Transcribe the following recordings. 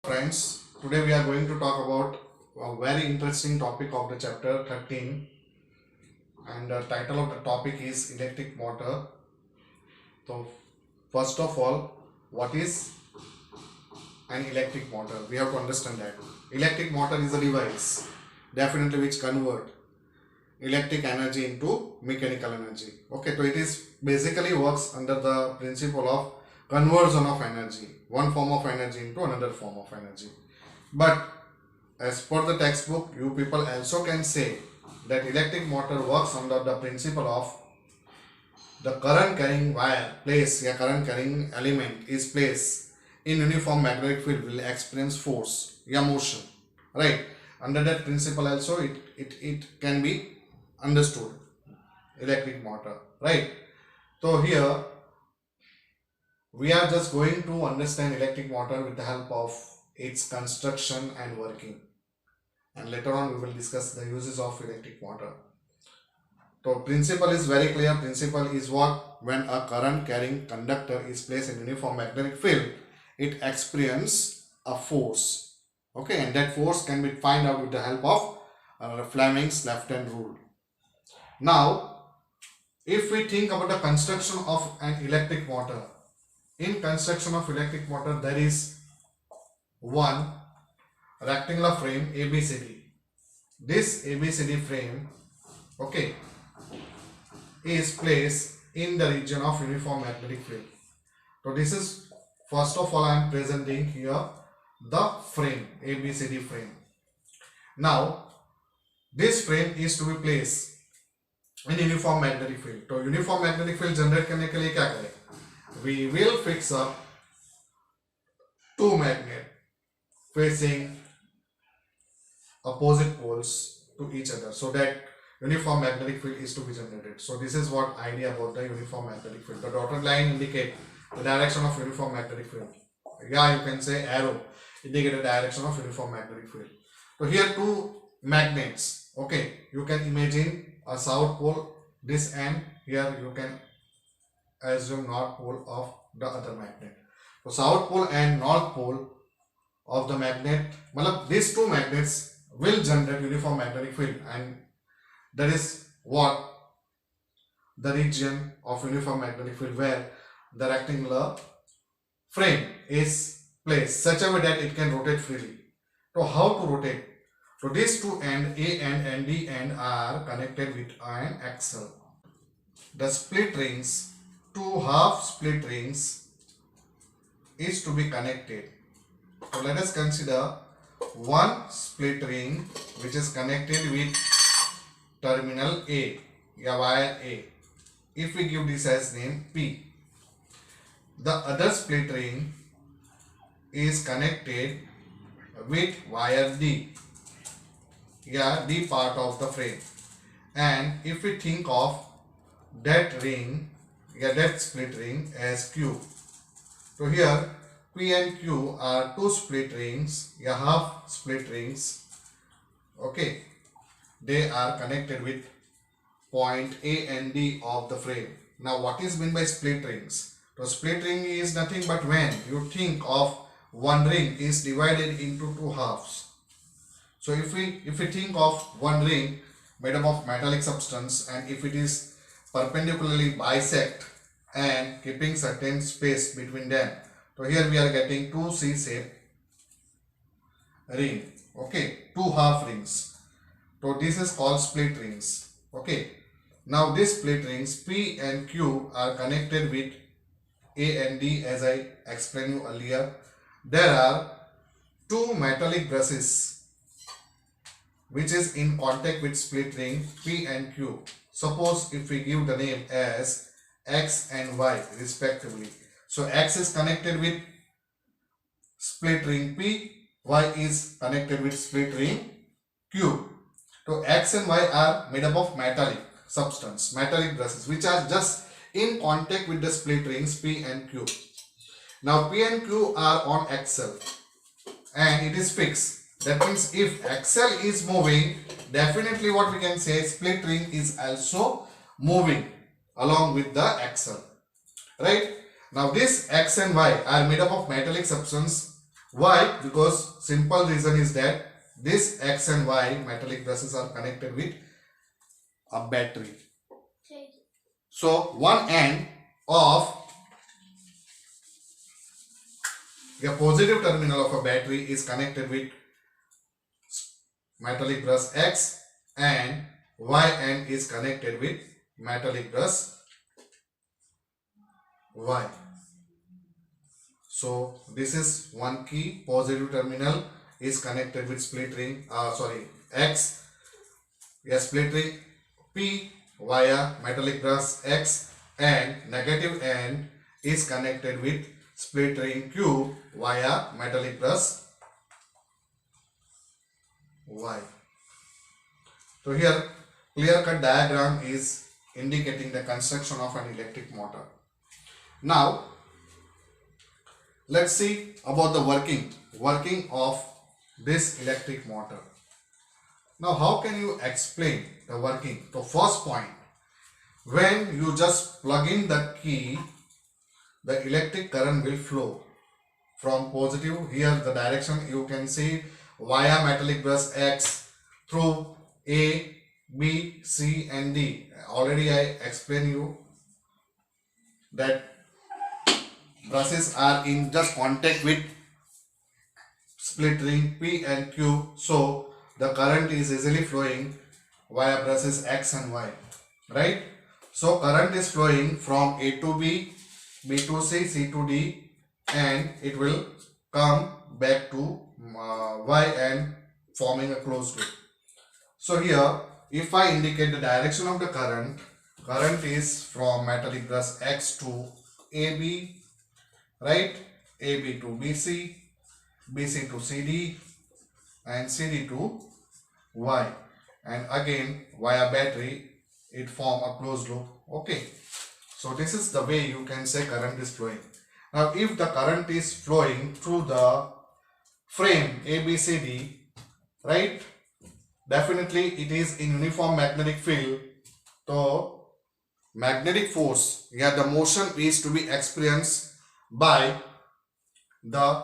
friends. Today we are going to talk about a very interesting topic of the chapter 13, and the title of the topic is electric motor. So first of all, what is an electric motor? We have to understand that. Electric motor is a device definitely which convert electric energy into mechanical energy. Okay, so it is basically works under the principle of conversion of energy, one form of energy into another form of energy. But as per the textbook, you people also can say that electric motor works under the principle of the current carrying wire placed, a current carrying element is placed in uniform magnetic field will experience force, motion, right? Under that principle also it can be understood, electric motor, right? So here we are just going to understand electric motor with the help of its construction and working, and later on we will discuss the uses of electric motor. So principle is very clear. Principle is what? When a current carrying conductor is placed in uniform magnetic field, it experiences a force. Okay, and that force can be find out with the help of Fleming's left hand rule. Now, if we think about the construction of an electric motor, in construction of electric motor there is one rectangular frame ABCD. This ABCD frame, okay, is placed in the region of uniform magnetic field. So this is, first of all, I am presenting here the frame, ABCD frame. Now this frame is to be placed in uniform magnetic field. So uniform magnetic field generate करने के लिए क्या करें? We will fix up two magnets facing opposite poles to each other so that uniform magnetic field is to be generated. So this is what idea about the uniform magnetic field. The dotted line indicate the direction of uniform magnetic field. Yeah, you can say arrow indicate the direction of uniform magnetic field. So here two magnets. Okay, you can imagine a south pole this end, here you can assume north pole of the other magnet. So south pole and north pole of the magnet, these two magnets will generate uniform magnetic field, and that is what the region of uniform magnetic field where the rectangular frame is placed such a way that it can rotate freely. So how to rotate? So these two ends, A end and D end, are connected with an axle. The split rings, two half split rings, is to be connected. So let us consider one split ring which is connected with terminal A, wire A. If we give this as name P, the other split ring is connected with wire D, D part of the frame. And if we think of that ring, that split ring as Q. So here P and Q are two split rings, half split rings. Okay, they are connected with point A and D of the frame. Now what is meant by split rings? So split ring is nothing but when you think of one ring is divided into two halves. So if we think of one ring made up of metallic substance, and if it is perpendicularly bisect and keeping certain space between them, so here we are getting two C-shaped ring. Okay, two half rings. So this is called split rings. Okay, now these split rings P and Q are connected with A and D as I explained you earlier. There are two metallic brushes which is in contact with split ring P and Q. Suppose if we give the name as X and Y respectively. So X is connected with split ring P, Y is connected with split ring Q. So X and Y are made up of metallic substance, metallic brushes which are just in contact with the split rings P and Q. Now P and Q are on axle and it is fixed. That means if axle is moving, definitely what we can say, split ring is also moving along with the axle, right? Now this X and Y are made up of metallic substance Why? Because simple reason is that this X and Y metallic brushes are connected with a battery. So one end of a positive terminal of a battery is connected with metallic brush X and Y end is connected with metallic brush Y. So this is one key. Positive terminal is connected with split ring X. A split ring P via metallic brush X and negative end is connected with split ring Q via metallic brush Y. So here clear cut diagram is indicating the construction of an electric motor. Now let's see about the working of this electric motor. Now how can you explain the working? So first point, when you just plug in the key, the electric current will flow from positive, here the direction you can see via metallic brush X through A, B, C and D. Already I explained you that brushes are in just contact with split ring P and Q, so the current is easily flowing via brushes X and Y, right? So current is flowing from A to B, B to C, C to D, and it will come back to Y and forming a closed loop. So here if I indicate the direction of the current is from metallic brush X to AB, right? AB to BC, BC to CD and CD to Y, and again via battery it form a closed loop. Okay, so this is the way you can say current is flowing. Now if the current is flowing through the frame ABCD, right, definitely it is in uniform magnetic field, so magnetic force, yeah, the motion is to be experienced by the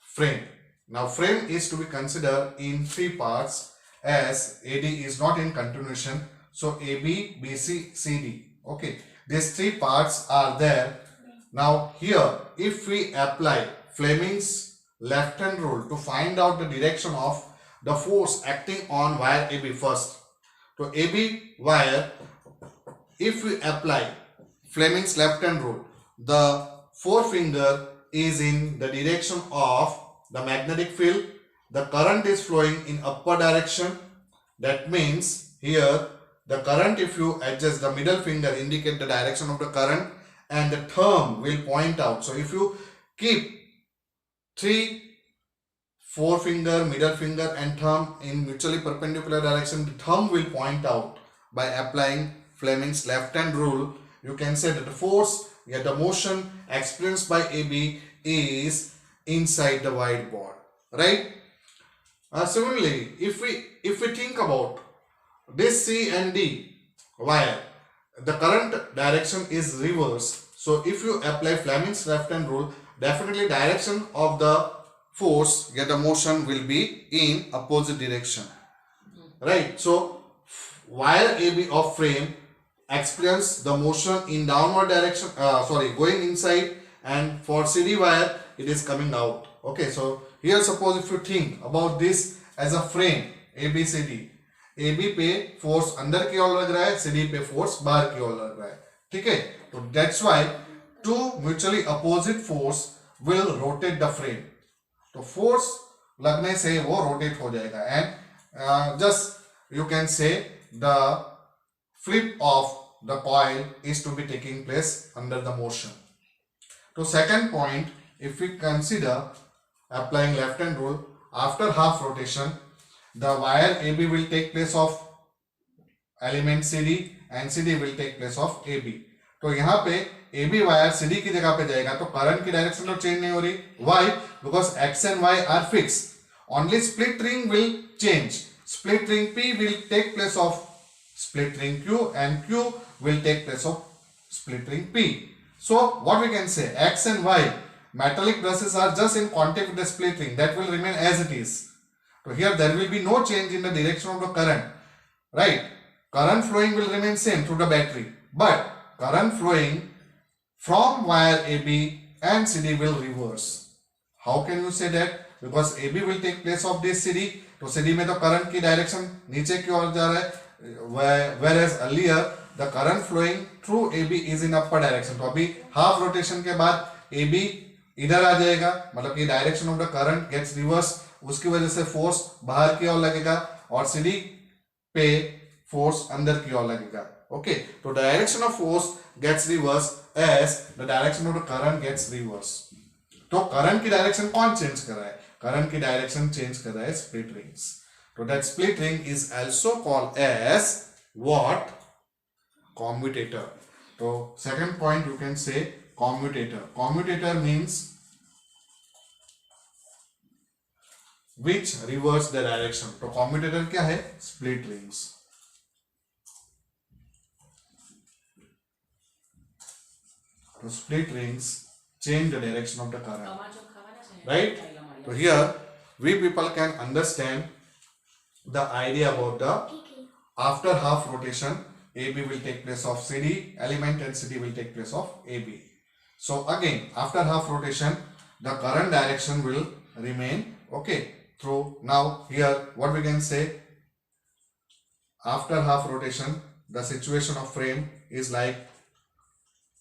frame. Now frame is to be considered in three parts, as AD is not in continuation, so AB, BC, CD. Okay, these three parts are there. Now here if we apply Fleming's left hand rule to find out the direction of the force acting on wire AB first. So AB wire, if we apply Fleming's left hand rule, the forefinger is in the direction of the magnetic field, the current is flowing in upward direction. That means here the current, if you adjust the middle finger indicate the direction of the current and the thumb will point out. So if you keep three forefinger, middle finger and thumb in mutually perpendicular direction, the thumb will point out. By applying Fleming's left hand rule, you can say that the force, yeah, the motion experienced by AB is inside the wide board, right? Similarly, if we think about this C and D wire, the current direction is reverse. So if you apply Fleming's left hand rule, definitely direction of the force, yeah, the motion will be in opposite direction, right? So wire AB of frame experience the motion in downward direction, going inside, and for CD wire it is coming out. Okay, so here suppose if you think about this as a frame ABCD, AB पे force अंदर की ओर लग रहा है, CD पे force बाहर की ओर लग रहा है, ठीक है? तो that's why two mutually opposite force will rotate the frame. तो फोर्स लगने से वो रोटेट हो जाएगा, and just you can say the flip of the coil is to be taking place under the motion. So second point, if we consider applying left hand rule, after half rotation the wire AB will take place of element CD and CD will take place of AB. तो यहाँ पे AB wire CD की जगह पे जाएगा, तो current की direction तो चेंज नहीं हो रही. Why? Because X and Y are fixed. Only split ring will change. Split ring P will take place of split ring Q and Q will take place of split ring P. So what we can say, X and Y metallic brushes are just in contact with the split ring, that will remain as it is. So here there will be no change in the direction of the current, right? Current flowing will remain same through the battery, but current flowing from wire AB and CD will reverse. How can you say that? Because AB will take place of this CD, तो CD में तो current की direction नीचे की ओर जा रहा है, whereas earlier the current flowing through AB is in upper direction. तो अभी half rotation के बाद AB इधर आ जाएगा, मतलब कि direction of the current gets reversed, उसकी वजह से force बाहर की ओर लगेगा और CD पे force अंदर की ओर लगेगा. Okay, तो direction of force gets reversed as the direction of the current gets reversed. तो करंट की डायरेक्शन कौन चेंज कर रहा है? करंट की डायरेक्शन चेंज कर रहा है स्प्लिट रिंग्स. तो that split ring is also called as what? Commutator. तो second point you can say commutator. Commutator means which reverse the direction. तो कॉम्यूटेटर क्या है? Split rings. तो split rings change the direction of the current, right? So here we people can understand the idea about the after half rotation AB will take place of CD element and CD will take place of AB. So again after half rotation the current direction will remain, okay, through. Now here what we can say, after half rotation the situation of frame is like,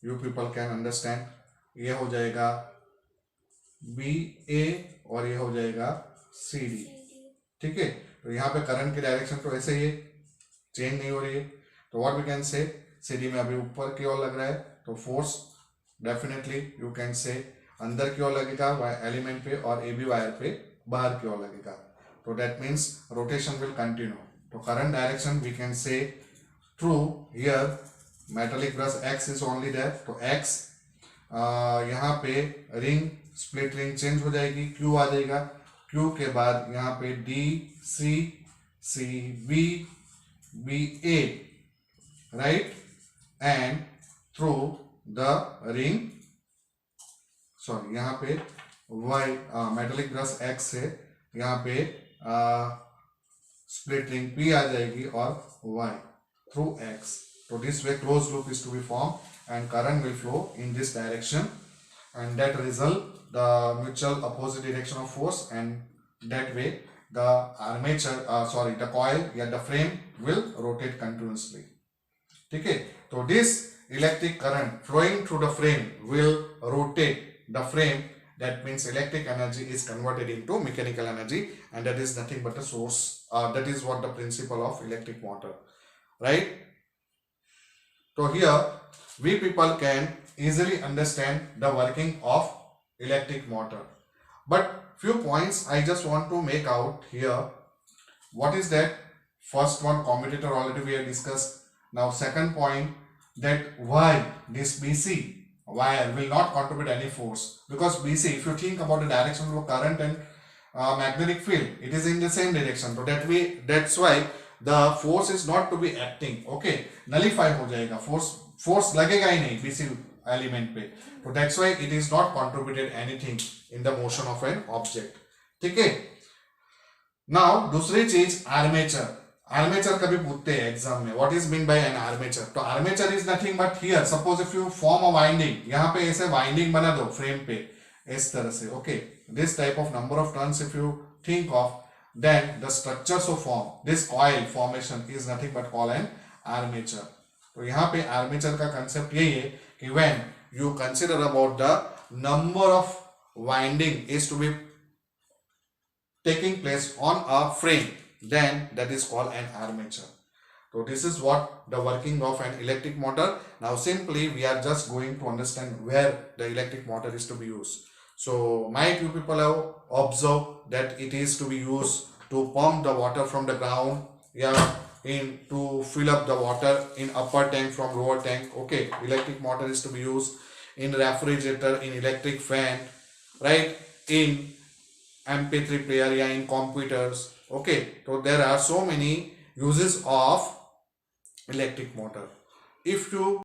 you people can understand, ये हो जाएगा B ए और ये हो जाएगा C D. ठीक है, तो यहाँ पे करंट की डायरेक्शन तो ऐसे ही है, चेंज नहीं हो रही है. तो व्हाट वी कैन से, सी डी में अभी ऊपर की ओर लग रहा है तो फोर्स डेफिनेटली यू कैन से अंदर की ओर लगेगा एलिमेंट पे और ए बी वायर पे बाहर की ओर लगेगा. तो that means rotation will continue. तो current direction we can say through here metallic brush X is only that. तो एक्स यहाँ पे रिंग स्प्लिट रिंग चेंज हो जाएगी, क्यू आ जाएगा, क्यू के बाद यहाँ पे D C C B B A, right, and through the ring, sorry यहाँ पे वाई मेटालिक ब्रश एक्स से यहाँ पे स्प्लिट रिंग पी आ जाएगी और Y through X. So this way closed loop is to be formed and current will flow in this direction, and that result the mutual opposite direction of force, and that way the armature the coil, the frame will rotate continuously. ठीक है, तो this electric current flowing through the frame will rotate the frame. That means electric energy is converted into mechanical energy, and that is nothing but a source. That is what the principle of electric motor, right? So here we people can easily understand the working of electric motor, but few points I just want to make out here. What is that? First one, commutator, already we have discussed. Now second point, that why this BC wire will not contribute any force, because BC, if you think about the direction of current and magnetic field, it is in the same direction. So that's why the force is not to be acting, okay, nullify हो जाएगा, force लगेगा ही नहीं BC element पे. तो that's why it is not contributed anything in the motion of an object. ठीक है. Now दूसरी चीज आर्मेचर. आर्मेचर कभी पूछते हैं एग्जाम में, what is mean by an armature. तो armature is nothing but here suppose if you form a winding, यहाँ पे ऐसे वाइंडिंग बना दो फ्रेम पे इस तरह से, okay, this type of number of turns if you think of, then the structures of form, this coil formation is nothing but called an armature. तो यहाँ पे armature का concept यही है कि when you consider about the number of winding is to be taking place on a frame, then that is called an armature. So this is what the working of an electric motor. Now simply we are just going to understand where the electric motor is to be used. So might you people have observed that it is to be used to pump the water from the ground, in to fill up the water in upper tank from lower tank. Okay, electric motor is to be used in refrigerator, in electric fan, right, in MP3 player, in computers. Okay, so there are so many uses of electric motor. If you